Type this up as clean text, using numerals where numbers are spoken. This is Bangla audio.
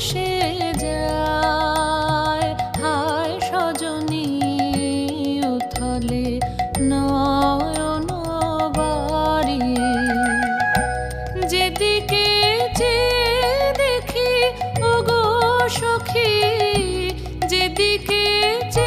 ভেসে যায়। হায় সজনী উথলে নয়ন বাড়ি, যেদিকে যে দেখি ওগো সখী, যেদিকে যে